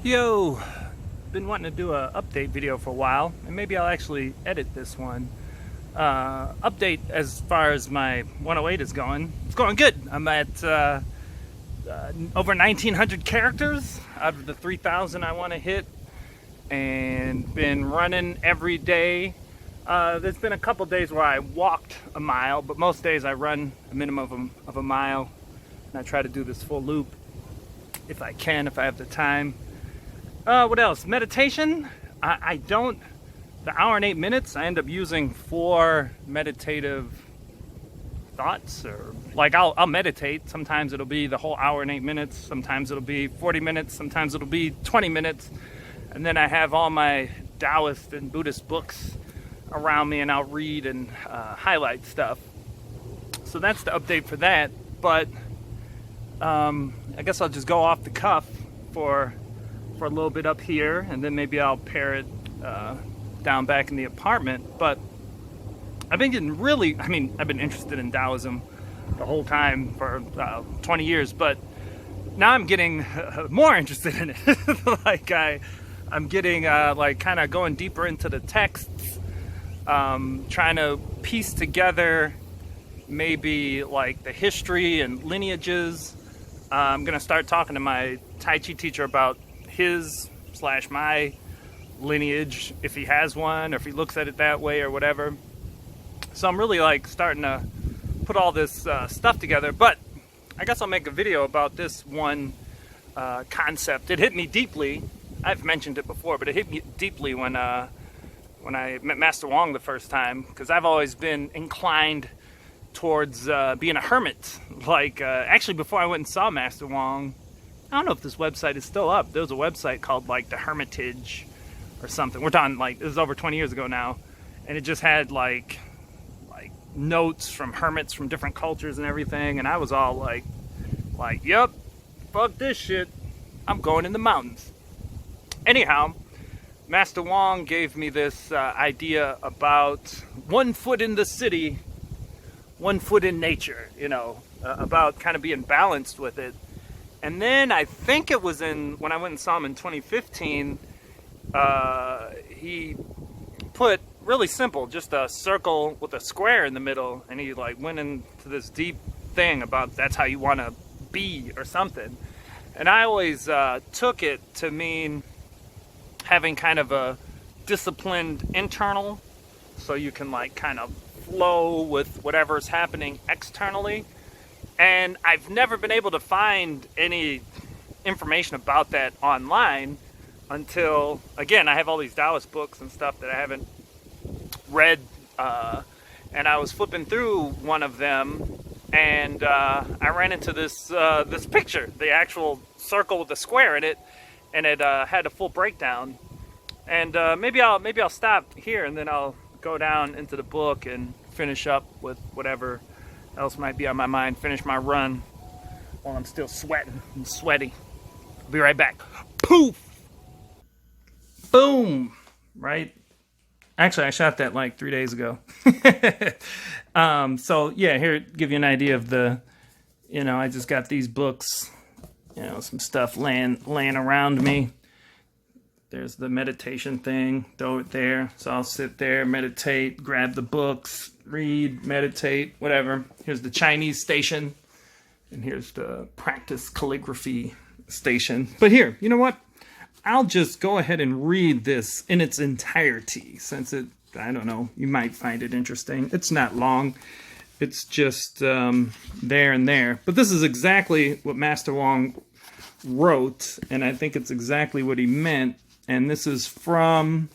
Yo, been wanting to do a update video for a while, and maybe I'll actually edit this one. Update as far as my 108 is going. It's going good. I'm at over 1,900 characters out of the 3,000 I want to hit, and been running every day. There's been a couple days where I walked a mile, but most days I run a minimum of a mile, and I try to do this full loop if I can, if I have the time. What else? Meditation. I don't. The hour and 8 minutes, I end up using for meditative thoughts, or like I'll meditate. Sometimes it'll be the whole hour and 8 minutes. Sometimes it'll be 40 minutes. Sometimes it'll be 20 minutes. And then I have all my Taoist and Buddhist books around me, and I'll read and highlight stuff. So that's the update for that. But I guess I'll just go off the cuff for a little bit up here, and then maybe I'll pair it down back in the apartment. But I've been getting really, I've been interested in Taoism the whole time for 20 years, but now I'm getting more interested in it. I'm getting like kind of going deeper into the texts, trying to piece together maybe like the history and lineages. I'm gonna start talking to my Tai Chi teacher about his/my lineage, if he has one, or if he looks at it that way or whatever. So I'm really like starting to put all this stuff together. But I guess I'll make a video about this one concept. It hit me deeply. I've mentioned it before, but it hit me deeply when I met Master Wong the first time, because I've always been inclined towards being a hermit. Actually, before I went and saw Master Wong, I don't know if this website is still up. There was a website called like The Hermitage or something. We're talking like, this is over 20 years ago now. And it just had like notes from hermits from different cultures and everything. And I was all like, yep, fuck this shit. I'm going in the mountains. Anyhow, Master Wong gave me this idea about 1 foot in the city, 1 foot in nature, about kind of being balanced with it. And then I think it was when I went and saw him in 2015, he put, really simple, just a circle with a square in the middle, and he like went into this deep thing about that's how you want to be or something. And I always took it to mean having kind of a disciplined internal, so you can like kind of flow with whatever's happening externally. And I've never been able to find any information about that online until, again, I have all these Taoist books and stuff that I haven't read, and I was flipping through one of them, and I ran into this picture, the actual circle with the square in it, and it had a full breakdown. And maybe I'll stop here, and then I'll go down into the book and finish up with whatever else might be on my mind, finish my run while I'm still sweating and sweaty. I'll be right back. Poof! Boom! Right? Actually, I shot that like 3 days ago. So yeah, here, give you an idea of the, I just got these books, some stuff laying around me. There's the meditation thing, throw it there. So I'll sit there, meditate, grab the books, read, meditate, whatever. Here's the Chinese station, and here's the practice calligraphy station. But here, you know what? I'll just go ahead and read this in its entirety, since I don't know, you might find it interesting. It's not long. It's just there and there. But this is exactly what Master Wong wrote, and I think it's exactly what he meant. And this is from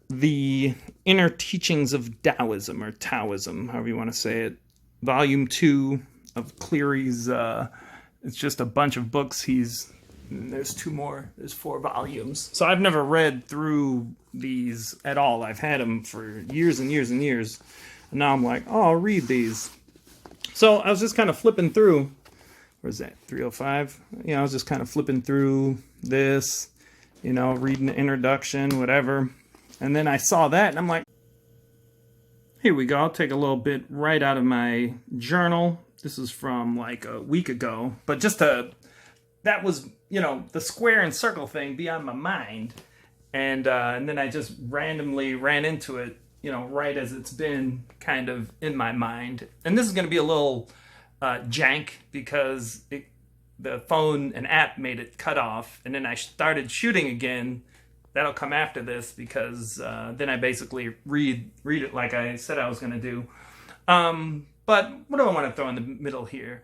the Inner Teachings of Taoism, or Taoism, however you want to say it. Volume 2 of Cleary's, it's just a bunch of books. There's 2 more, there's 4 volumes. So I've never read through these at all. I've had them for years and years and years. And now I'm like, oh, I'll read these. So I was just kind of flipping through, where's that, 305? I was just kind of flipping through this, reading the introduction, whatever. And then I saw that, and I'm like, here we go. I'll take a little bit right out of my journal. This is from like a week ago. But just to that was, the square and circle thing be on my mind. And then I just randomly ran into it, right as it's been kind of in my mind. And this is going to be a little jank because the phone and app made it cut off, and then I started shooting again. That'll come after this because then I basically read it like I said I was going to do. But what do I want to throw in the middle here?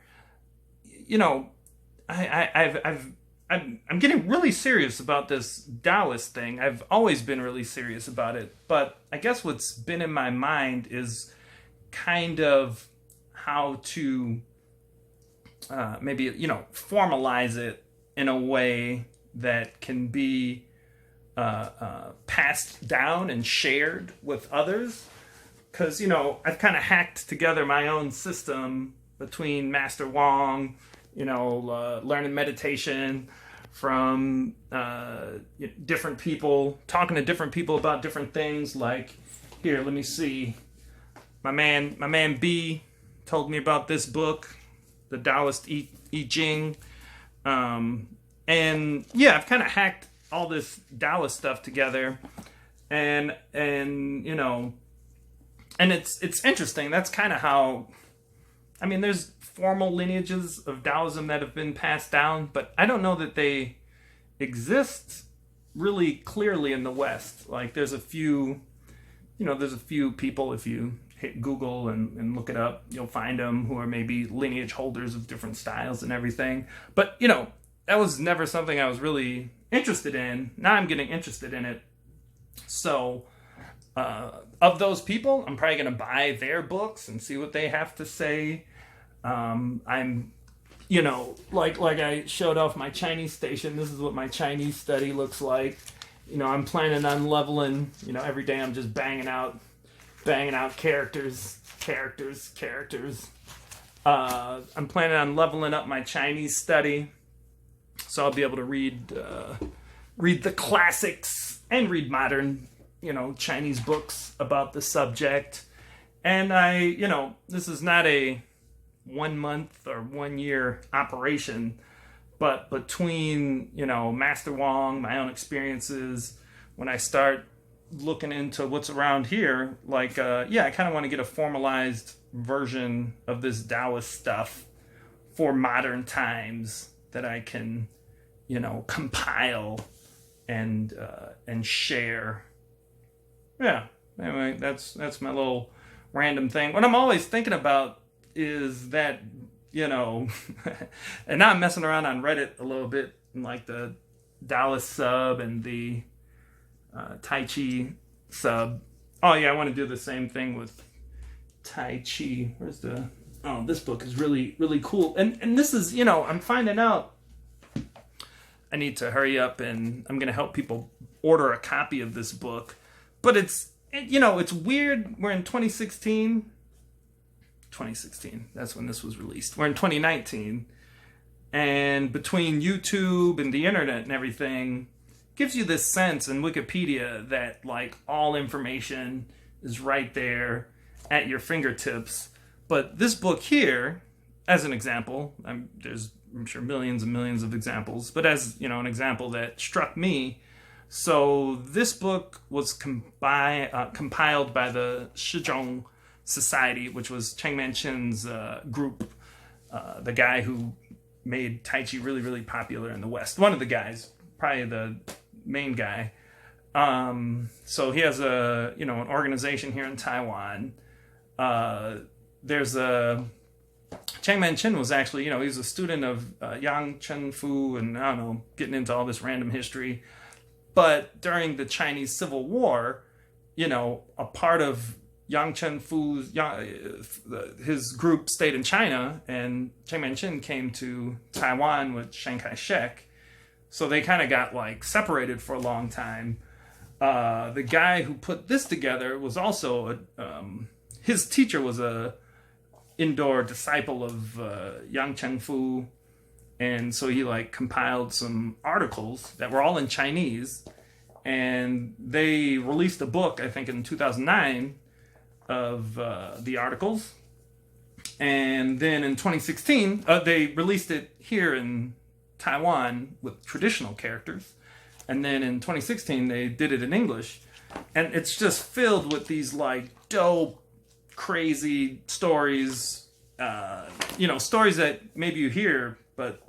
I'm getting really serious about this Taoist thing. I've always been really serious about it, but I guess what's been in my mind is kind of how to maybe formalize it in a way that can be passed down and shared with others. Because I've kind of hacked together my own system between Master Wong, learning meditation from different people, talking to different people about different things. Like, here, let me see. My man B told me about this book, the Taoist I Ching. And yeah, I've kind of hacked all this Taoist stuff together, and it's interesting. That's kind of how, there's formal lineages of Taoism that have been passed down, but I don't know that they exist really clearly in the West. Like, there's a few people, if you hit Google and look it up, you'll find them, who are maybe lineage holders of different styles and everything. But, that was never something I was really interested in. Now I'm getting interested in it. So, of those people, I'm probably going to buy their books and see what they have to say. I'm, like I showed off my Chinese station. This is what my Chinese study looks like. I'm planning on leveling. Every day I'm just banging out characters. I'm planning on leveling up my Chinese study, so I'll be able to read the classics and read modern, Chinese books about the subject. And this is not a 1 month or 1 year operation, but between, Master Wong, my own experiences, when I start looking into what's around here, like, I kind of want to get a formalized version of this Taoist stuff for modern times that I can, compile and share. Yeah. Anyway, that's my little random thing. What I'm always thinking about is that, and now I'm messing around on Reddit a little bit, in like the Taoist sub and the Tai Chi sub. Oh yeah, I want to do the same thing with Tai Chi. This book is really, really cool. And this is, I'm finding out I need to hurry up, and I'm going to help people order a copy of this book. But it's weird. We're in 2016. That's when this was released. We're in 2019. And between YouTube and the internet and everything, gives you this sense in Wikipedia that, like, all information is right there at your fingertips. But this book here, as an example, there's, I'm sure, millions and millions of examples, but as, an example that struck me. So this book was compiled by the Shizhong Society, which was Cheng Man-chen's group, the guy who made Tai Chi really, really popular in the West. One of the guys, probably the main guy. So he has an organization here in Taiwan. There's Cheng Man-chen was actually, he's a student of Yang Chen-fu, and I don't know, getting into all this random history. But during the Chinese Civil War, a part of Yang Chen-fu's, his group stayed in China, and Cheng Man-chen came to Taiwan with Chiang Kai-shek. So they kind of got, like, separated for a long time. The guy who put this together was also, his teacher was a indoor disciple of Yang Chen-fu. And so he, like, compiled some articles that were all in Chinese. And they released a book, I think, in 2009 of the articles. And then in 2016, they released it here in Taiwan with traditional characters. And then in 2016, they did it in English. And it's just filled with these, like, dope, crazy stories. Stories that maybe you hear, but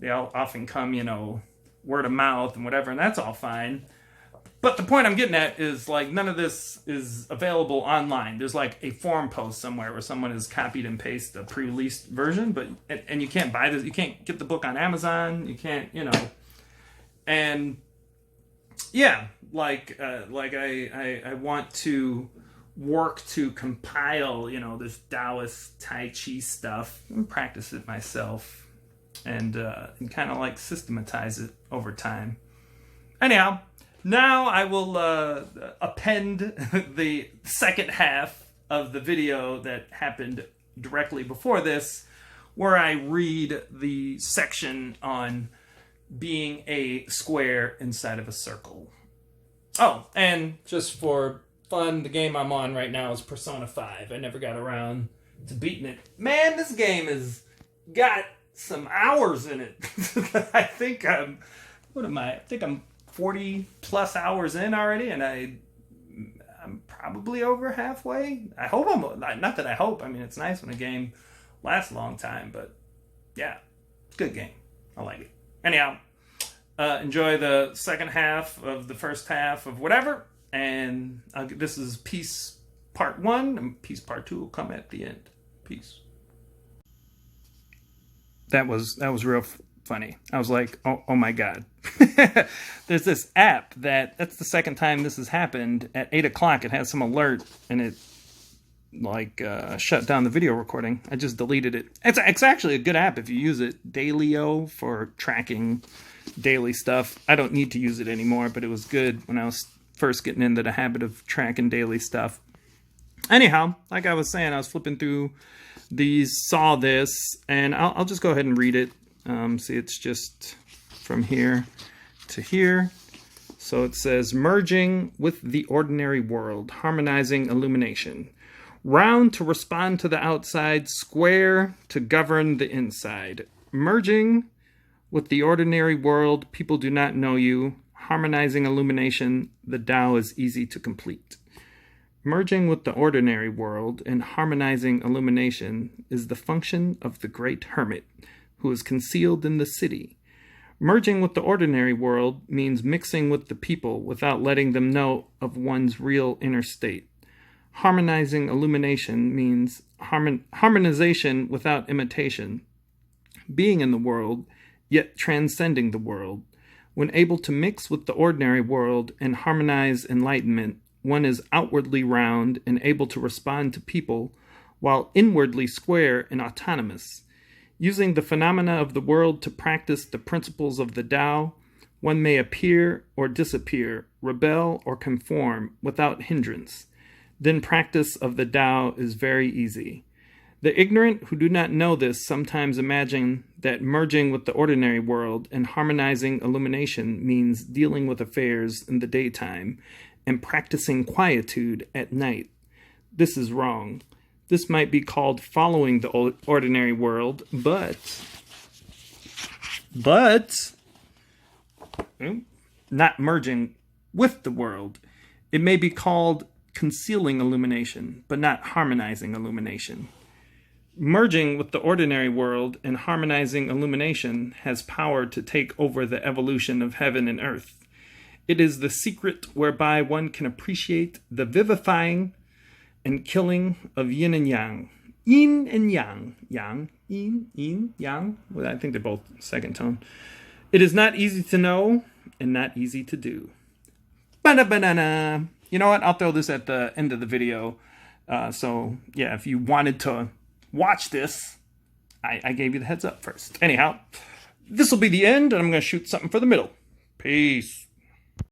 they all often come, word of mouth and whatever, and that's all fine. But the point I'm getting at is, like, none of this is available online. There's, like, a forum post somewhere where someone has copied and pasted a pre-released version, and you can't buy this. You can't get the book on Amazon. You can't, and yeah, I want to work to compile, this Taoist Tai Chi stuff and practice it myself, and kind of like systematize it over time. Anyhow, now I will append the second half of the video that happened directly before this, where I read the section on being a square inside of a circle. Oh, and just for fun, the game I'm on right now is Persona 5. I never got around to beating it. Man, this game has got some hours in it. I think I'm 40 plus hours in already, and I'm probably over halfway. I hope not that I hope. I mean, it's nice when a game lasts a long time, but yeah, it's a good game. I like it. Anyhow, enjoy the second half of the first half of whatever, and this is piece part 1, and piece part 2 will come at the end. Peace. That was real funny. I was like, oh my God. There's this app that's the second time this has happened. At 8 o'clock, it has some alert, and it shut down the video recording. I just deleted it. It's actually a good app if you use it. Dailyo for tracking daily stuff. I don't need to use it anymore, but it was good when I was first getting into the habit of tracking daily stuff. Anyhow, like I was saying, I was flipping through these, saw this, and I'll just go ahead and read it. See, it's just from here to here. So it says, merging with the ordinary world, harmonizing illumination. Round to respond to the outside, square to govern the inside. Merging with the ordinary world, people do not know you. Harmonizing illumination, the Tao is easy to complete. Merging with the ordinary world and harmonizing illumination is the function of the great hermit, who is concealed in the city. Merging with the ordinary world means mixing with the people without letting them know of one's real inner state. Harmonizing illumination means harmonization without imitation. Being in the world, yet transcending the world. When able to mix with the ordinary world and harmonize enlightenment, one is outwardly round and able to respond to people, while inwardly square and autonomous. Using the phenomena of the world to practice the principles of the Tao, one may appear or disappear, rebel or conform without hindrance. Then practice of the Tao is very easy. The ignorant who do not know this sometimes imagine that merging with the ordinary world and harmonizing illumination means dealing with affairs in the daytime and practicing quietude at night. This is wrong. This might be called following the ordinary world, but not merging with the world. It may be called concealing illumination, but not harmonizing illumination. Merging with the ordinary world and harmonizing illumination has power to take over the evolution of heaven and earth. It is the secret whereby one can appreciate the vivifying and killing of yin and yang. Yin and yang. Yang, yin, yang. Well, I think they're both second tone. It is not easy to know and not easy to do. Banana. You know what? I'll throw this at the end of the video. So, yeah, if you wanted to watch this, I gave you the heads up first. Anyhow, this will be the end, and I'm going to shoot something for the middle. Peace.